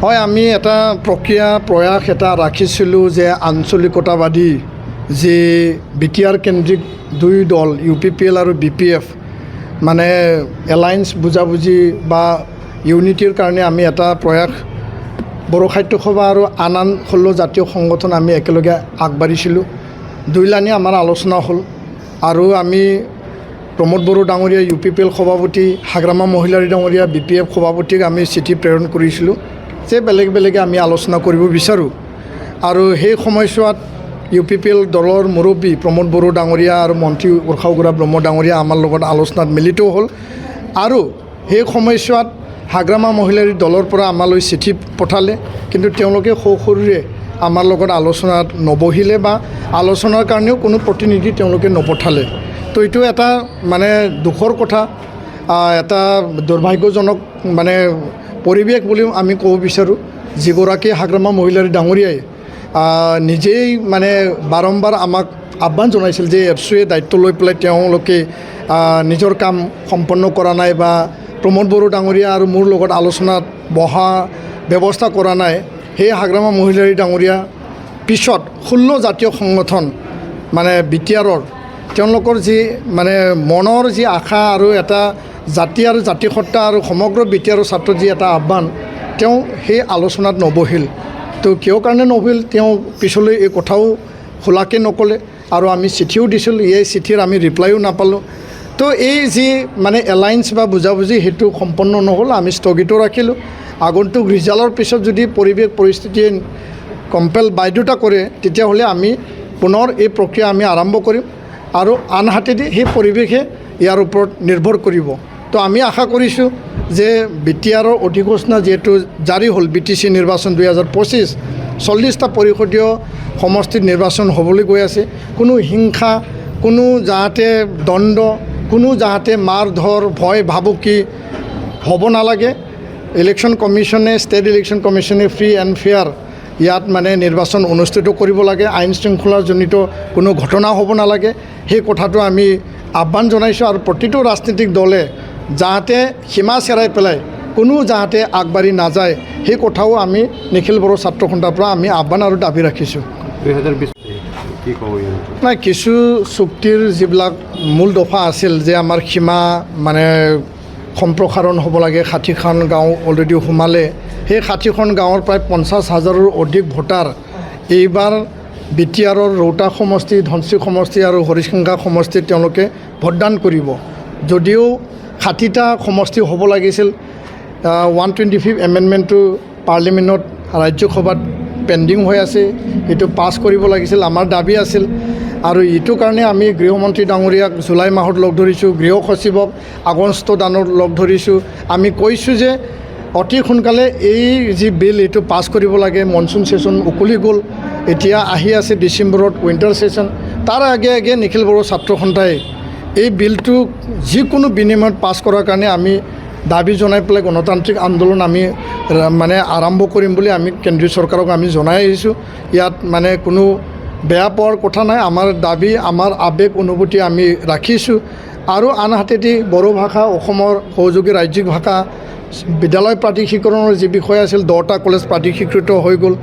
হয়, আমি এটা প্ৰক্ৰিয়া প্ৰয়াস এটা ৰাখিছিলোঁ যে আঞ্চলিকতাবাদী যি BTR কেন্দ্ৰিক দুই দল UPPL আৰু BPF মানে এলায়েন্স বুজাবুজি বা ইউনিটিৰ কাৰণে আমি এটা প্ৰয়াস বড়ো সাহিত্য সভা আৰু আন আন 16 জাতীয় সংগঠন আমি একেলগে আগবাঢ়িছিলোঁ। দুইলানি আমাৰ আলোচনা হ'ল আৰু আমি প্ৰমোদ বড়ো ডাঙৰীয়া UPPL সভাপতি, হাগ্ৰামা মহিলাৰী ডাঙৰীয়া BPF সভাপতিক আমি চিঠি প্ৰেৰণ কৰিছিলোঁ যে বেলেগ বেলেগে আমি আলোচনা কৰিব বিচাৰোঁ। আৰু সেই সময়ছোৱাত UPPL দলৰ মুৰব্বী প্ৰমোদ বড়ো ডাঙৰীয়া আৰু মন্ত্ৰী উৰ্খাওগুৰা ব্ৰহ্ম ডাঙৰীয়া আমাৰ লগত আলোচনাত মিলিত হ'ল। আৰু সেই সময়ছোৱাত হাগ্ৰামা মহিলাৰী দলৰ পৰা আমালৈ চিঠি পঠালে, কিন্তু তেওঁলোকে সৰুৰে আমাৰ লগত আলোচনাত নবহিলে বা আলোচনাৰ কাৰণেও কোনো প্ৰতিনিধি তেওঁলোকে নপঠালে। তো এইটো এটা মানে দুখৰ কথা, এটা দুৰ্ভাগ্যজনক মানে পৰিৱেশ বুলিও আমি ক'ব বিচাৰোঁ। যিগৰাকী হাগ্ৰামা মহিলাৰী ডাঙৰীয়াই নিজেই মানে বাৰম্বাৰ আমাক আহ্বান জনাইছিল যে এপছুৱে দায়িত্ব লৈ পেলাই তেওঁলোকে নিজৰ কাম সম্পন্ন কৰা নাই বা প্ৰমোদ বড়ো ডাঙৰীয়া আৰু মোৰ লগত আলোচনাত বহা ব্যৱস্থা কৰা নাই। সেই হাগ্ৰামা মহিলাৰী ডাঙৰীয়া পিছত 16 জাতীয় সংগঠন মানে BTRৰ তেওঁলোকৰ যি মানে মনৰ যি আশা আৰু এটা জাতি আৰু জাতিসত্তা আৰু সমগ্ৰ BTRৰ ছাত্ৰৰ যি এটা আহ্বান, তেওঁ সেই আলোচনাত নবহিল। তো কিয় কাৰণে নবহিল তেওঁ পিছলৈ এই কথাও খোলাকৈ নক'লে আৰু আমি চিঠিও দিছিলোঁ, এই চিঠিৰ আমি ৰিপ্লাইও নাপালোঁ। তো এই যি মানে এলায়েন্স বা বুজাবুজি সেইটো সম্পন্ন নহ'ল, আমি স্থগিত ৰাখিলোঁ। আগন্তুক ৰিজাল্টৰ পিছত যদি পৰিৱেশ পৰিস্থিতিয়ে কম্পেল বাধ্যতা কৰে তেতিয়াহ'লে আমি পুনৰ এই প্ৰক্ৰিয়া আমি আৰম্ভ কৰিম আৰু আনহাতেদি সেই পৰিৱেশে ইয়াৰ ওপৰত নিৰ্ভৰ কৰিব। তো আমি আশা কৰিছোঁ যে BTRৰ অধিঘোষণা যিহেতু জাৰি হ'ল, BTC নিৰ্বাচন 2025 40টা পৰিষদীয় সমষ্টিত নিৰ্বাচন হ'বলৈ গৈ আছে। কোনো হিংসা, কোনো যাতে দ্বন্দ্ব, কোনো যাতে মাৰ ধৰ ভয় ভাবুকি হ'ব নালাগে। ইলেকশ্যন কমিশ্যনে, ষ্টেট ইলেকশ্যন কমিশ্যনে ফ্ৰী এণ্ড ফেয়াৰ ইয়াত মানে নিৰ্বাচন অনুষ্ঠিত কৰিব লাগে। আইন শৃংখলাজনিত কোনো ঘটনা হ'ব নালাগে, সেই কথাটো আমি আহ্বান জনাইছোঁ। আৰু প্ৰতিটো ৰাজনৈতিক দলে যাতে সীমা চেৰাই পেলাই কোনো যাতে আগবাঢ়ি নাযায়, সেই কথাও আমি নিখিল বড়ো ছাত্ৰ সন্থাৰ পৰা আমি আহ্বান আৰু দাবী ৰাখিছোঁ। 2020 নাই, কিছু চুক্তিৰ যিবিলাক মূল দফা আছিল যে আমাৰ সীমা মানে সম্প্ৰসাৰণ হ'ব লাগে, 60খন গাঁও অলৰেডি সোমালে। সেই 60খন গাঁৱৰ প্ৰায় 50,000ৰো অধিক ভোটাৰ এইবাৰ BTRৰ ৰৌতা সমষ্টি, ধনশিৰি সমষ্টি আৰু হৰিশিংগা সমষ্টিত তেওঁলোকে ভোটদান কৰিব। যদিও 60টা সমষ্টি হ'ব লাগিছিল, 125 এমেণ্ডমেণ্টটো পাৰ্লিমেণ্টত ৰাজ্যসভাত পেণ্ডিং হৈ আছে, এইটো পাছ কৰিব লাগিছিল, আমাৰ দাবী আছিল। আৰু এইটো কাৰণে আমি গৃহমন্ত্ৰী ডাঙৰীয়াক জুলাই মাহত লগ ধৰিছোঁ, গৃহ সচিবক আগষ্ট দানত লগ ধৰিছোঁ। আমি কৈছোঁ যে অতি সোনকালে এই যি বিল এইটো পাছ কৰিব লাগে। মনচুন ছেশ্যন উকলি গ'ল, এতিয়া আহি আছে ডিচেম্বৰত উইণ্টাৰ ছেশ্যন। তাৰ আগে আগে নিখিল বড়ো ছাত্ৰ সন্থাই এই বিলটো যিকোনো বিনিময়ত পাছ কৰাৰ কাৰণে আমি দাবী জনাই পেলাই গণতান্ত্ৰিক আন্দোলন আমি মানে আৰম্ভ কৰিম বুলি আমি কেন্দ্ৰীয় চৰকাৰক আমি জনাই আহিছোঁ। ইয়াত মানে কোনো বেয়া পোৱাৰ কথা নাই, আমাৰ দাবী, আমাৰ আৱেগ অনুভূতি আমি ৰাখিছোঁ। আৰু আনহাতেদি বড়ো ভাষা অসমৰ সহযোগী ৰাজ্যিক ভাষা বিদ্যালয় প্ৰাধিকৰণৰ যি বিষয় আছিল, 10টা কলেজ প্ৰাধিকৃত হৈ গ'ল।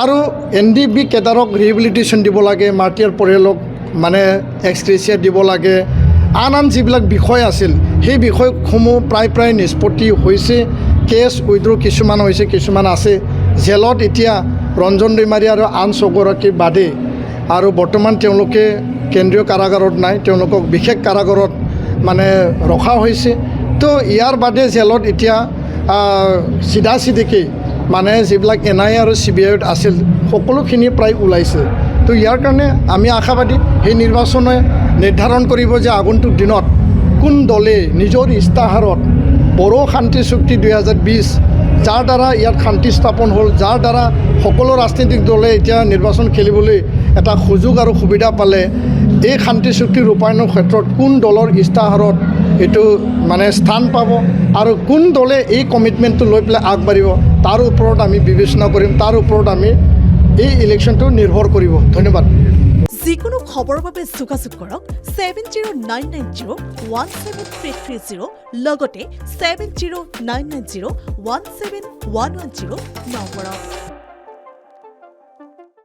আৰু NDB কেডাৰক ৰিহেবিলিটেশ্যন দিব লাগে, মাৰ্টিয়াৰ পৰিয়ালক মানে এক্সগ্ৰেচিয়া দিব লাগে। আন আন যিবিলাক বিষয় আছিল সেই বিষয়সমূহ প্ৰায় নিষ্পত্তি হৈছে। কেছ উইড্ৰ কিছুমান হৈছে, কিছুমান আছে জেলত এতিয়া ৰঞ্জন দৈমাৰী আৰু আন 6গৰাকীৰ বাদে। আৰু বৰ্তমান তেওঁলোকে কেন্দ্ৰীয় কাৰাগাৰত নাই, তেওঁলোকক বিশেষ কাৰাগাৰত মানে ৰখা হৈছে। তো ইয়াৰ বাদে জেলত এতিয়া চিধাচিধিকৈ মানে যিবিলাক NIA আৰু CBIত আছিল সকলোখিনি প্ৰায় ওলাইছে। তো ইয়াৰ কাৰণে আমি আশাবাদী সেই নিৰ্বাচনে নিৰ্ধাৰণ কৰিব যে আগন্তুক দিনত কোন দলে নিজৰ ইস্তাহাৰত বড়ো শান্তি চুক্তি 2020 যাৰ দ্বাৰা ইয়াত শান্তি স্থাপন হ'ল, যাৰ দ্বাৰা সকলো ৰাজনৈতিক দলে এতিয়া নিৰ্বাচন খেলিবলৈ এটা সুযোগ আৰু সুবিধা পালে, এই শান্তি চুক্তি ৰূপায়ণৰ ক্ষেত্ৰত কোন দলৰ ইস্তাহাৰত এইটো মানে স্থান পাব আৰু কোন দলে এই কমিটমেণ্টটো লৈ পেলাই আগবাঢ়িব, তাৰ ওপৰত আমি বিবেচনা কৰিম, তাৰ ওপৰত আমি এই ইলেকশ্যনটো নিৰ্ভৰ কৰিব। ধন্যবাদ। যিকোনো খবৰৰ বাবে যোগাযোগ কৰক 7099017330 লগতে 7099017110 নম্বৰত।